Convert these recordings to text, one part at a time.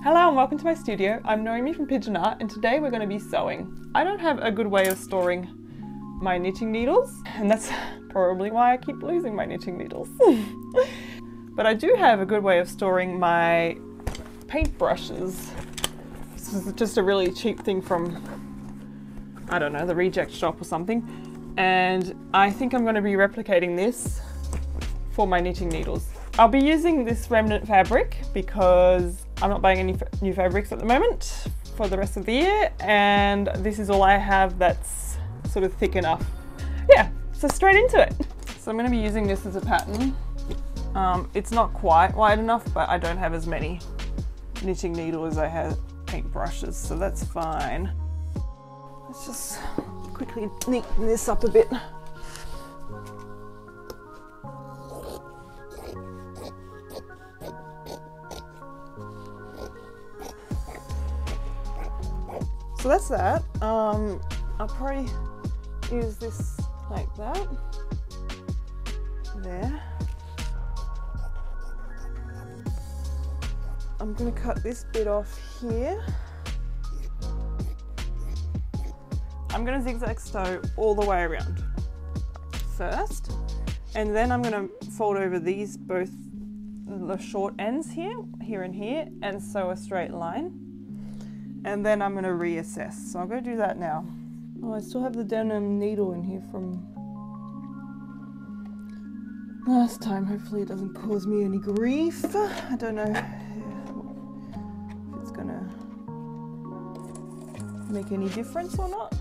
Hello and welcome to my studio. I'm Noemi from pyjama and today we're going to be sewing. I don't have a good way of storing my knitting needles, and that's probably why I keep losing my knitting needles. But I do have a good way of storing my paintbrushes. This is just a really cheap thing from, I don't know, the reject shop or something. And I think I'm going to be replicating this for my knitting needles. I'll be using this remnant fabric because I'm not buying any new fabrics at the moment for the rest of the year, and this is all I have that's sort of thick enough. Yeah, so straight into it. So I'm going to be using this as a pattern. It's not quite wide enough, but I don't have as many knitting needles as I have paintbrushes, so that's fine. Let's just quickly neaten this up a bit. So that's that. I'll probably use this like that. There. I'm going to cut this bit off here. I'm going to zigzag sew all the way around first, and then I'm going to fold over these both the short ends here and here, and sew a straight line. And then I'm going to reassess. So I'm going to do that now. Oh, I still have the denim needle in here from last time. Hopefully it doesn't cause me any grief. I don't know if it's going to make any difference or not.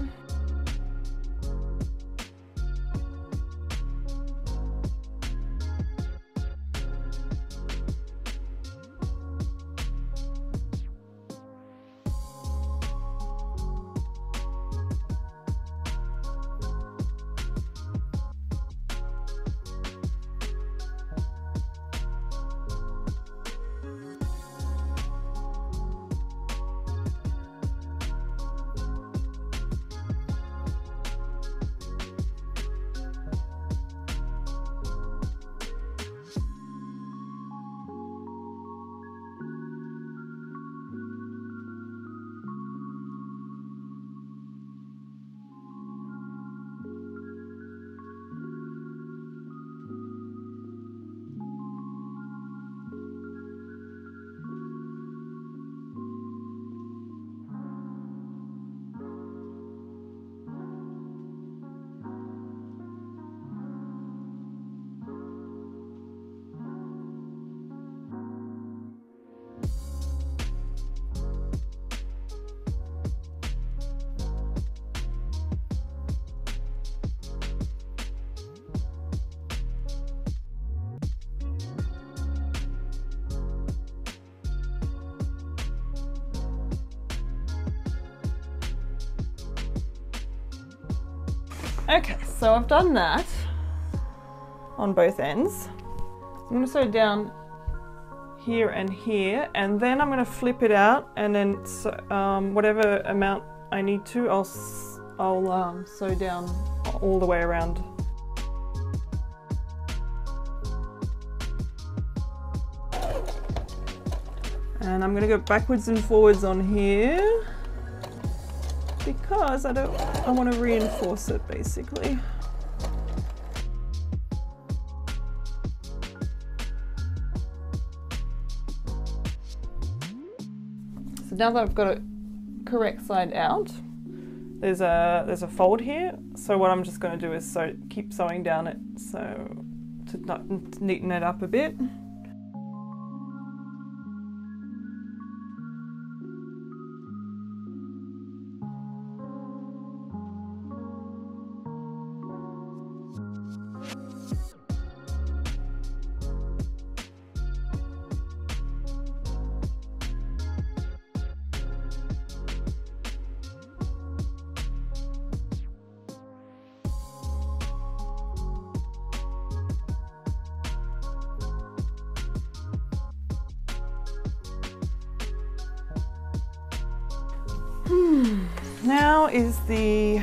Okay, so I've done that on both ends. I'm going to sew down here and here, and then I'm going to flip it out, and then whatever amount I need to, I'll sew down all the way around. And I'm going to go backwards and forwards on here, because I want to reinforce it basically. So now that I've got it correct side out, there's a fold here. So what I'm just going to do is keep sewing down it, so to neaten it up a bit. Now is the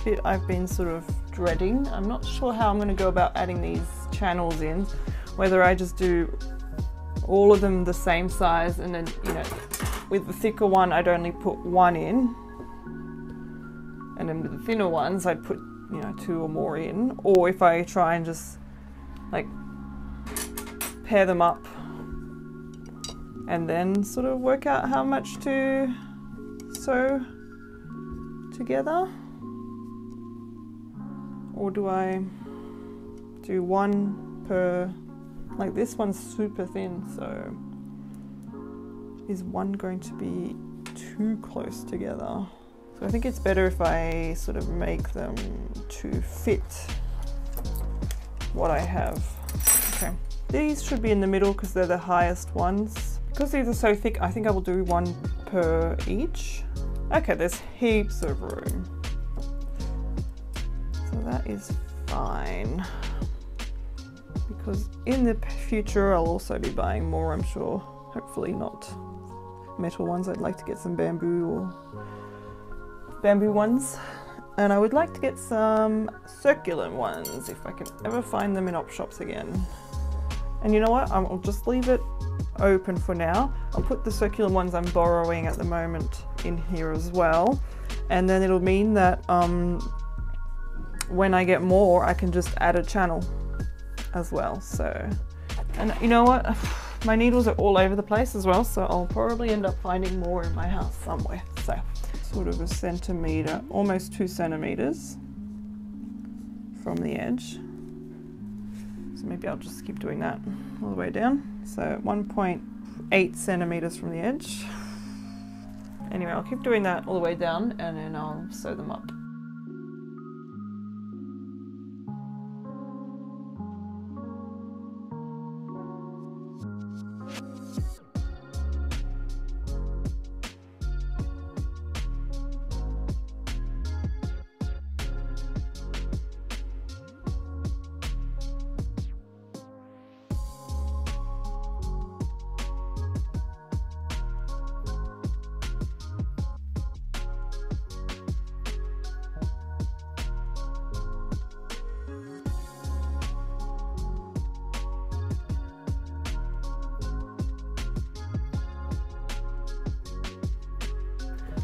bit I've been sort of dreading. I'm not sure how I'm going to go about adding these channels in, whether I just do all of them the same size, and then, you know, with the thicker one I'd only put one in, and then with the thinner ones I'd put, you know, 2 or more in. Or if I try and just like pair them up and then sort of work out how much to sew together. Or do I do 1 per, like this one's super thin, so is 1 going to be too close together? So I think it's better if I sort of make them to fit what I have. Okay, these should be in the middle because they're the highest ones. Because these are so thick, I think I will do 1 per each. Okay, there's heaps of room. So that is fine. Because in the future I'll also be buying more, I'm sure. Hopefully not metal ones. I'd like to get some bamboo or bamboo ones. And I would like to get some circular ones if I can ever find them in op shops again. And you know what? I'll just leave it open for now. I'll put the circular ones I'm borrowing at the moment in here as well. And then it'll mean that when I get more, I can just add a channel as well. So, and you know what? My needles are all over the place as well, so I'll probably end up finding more in my house somewhere. So, sort of a centimetre, almost 2 centimetres from the edge. So maybe I'll just keep doing that all the way down. So 1.8 centimetres from the edge. Anyway, I'll keep doing that all the way down and then I'll sew them up.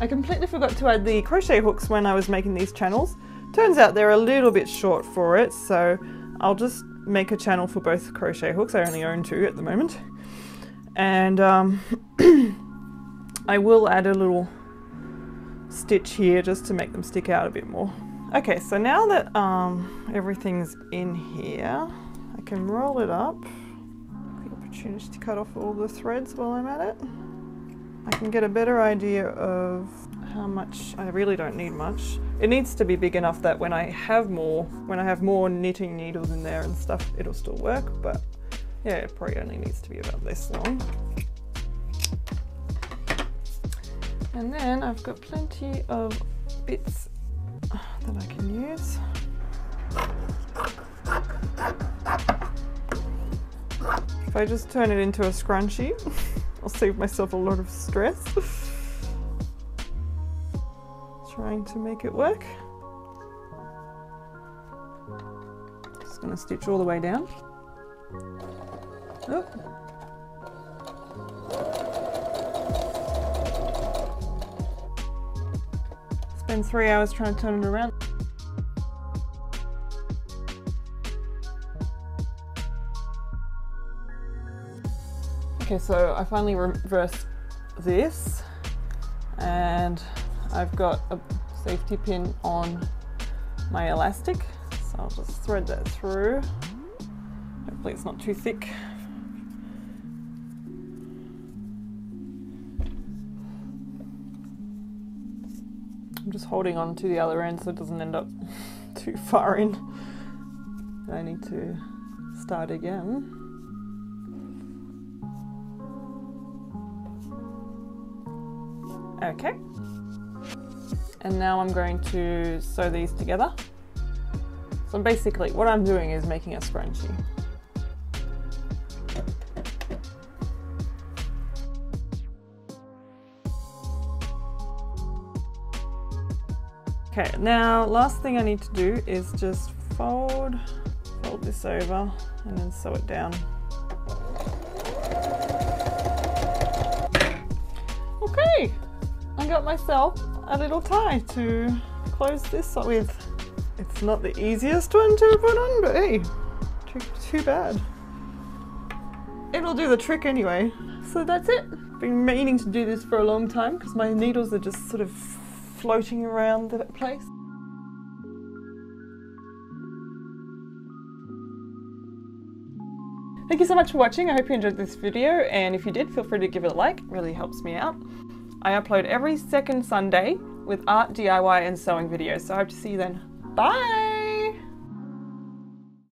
I completely forgot to add the crochet hooks when I was making these channels. Turns out they're a little bit short for it, so I'll just make a channel for both crochet hooks. I only own 2 at the moment. And I will add a little stitch here just to make them stick out a bit more. Okay, so now that everything's in here, I can roll it up. The opportunity to cut off all the threads while I'm at it. I can get a better idea of how much. I really don't need much. It needs to be big enough that when I have more knitting needles in there and stuff, it'll still work, but yeah, it probably only needs to be about this long. And then I've got plenty of bits that I can use. If I just turn it into a scrunchie, I'll save myself a lot of stress trying to make it work. Just going to stitch all the way down. Oh. Spend 3 hours trying to turn it around. Okay, so I finally reversed this and I've got a safety pin on my elastic, so I'll just thread that through. Hopefully it's not too thick. I'm just holding on to the other end so it doesn't end up too far in. I need to start again. Okay, and now I'm going to sew these together. So basically what I'm doing is making a scrunchie. Okay, now last thing I need to do is just fold this over and then sew it down. got myself a little tie to close this with. It's not the easiest one to put on, but hey, too bad. It'll do the trick anyway. So that's it. Been meaning to do this for a long time because my needles are just sort of floating around the place. Thank you so much for watching. I hope you enjoyed this video, and if you did, feel free to give it a like. It really helps me out. I upload every second Sunday with art, DIY and sewing videos, so I hope to see you then. Bye!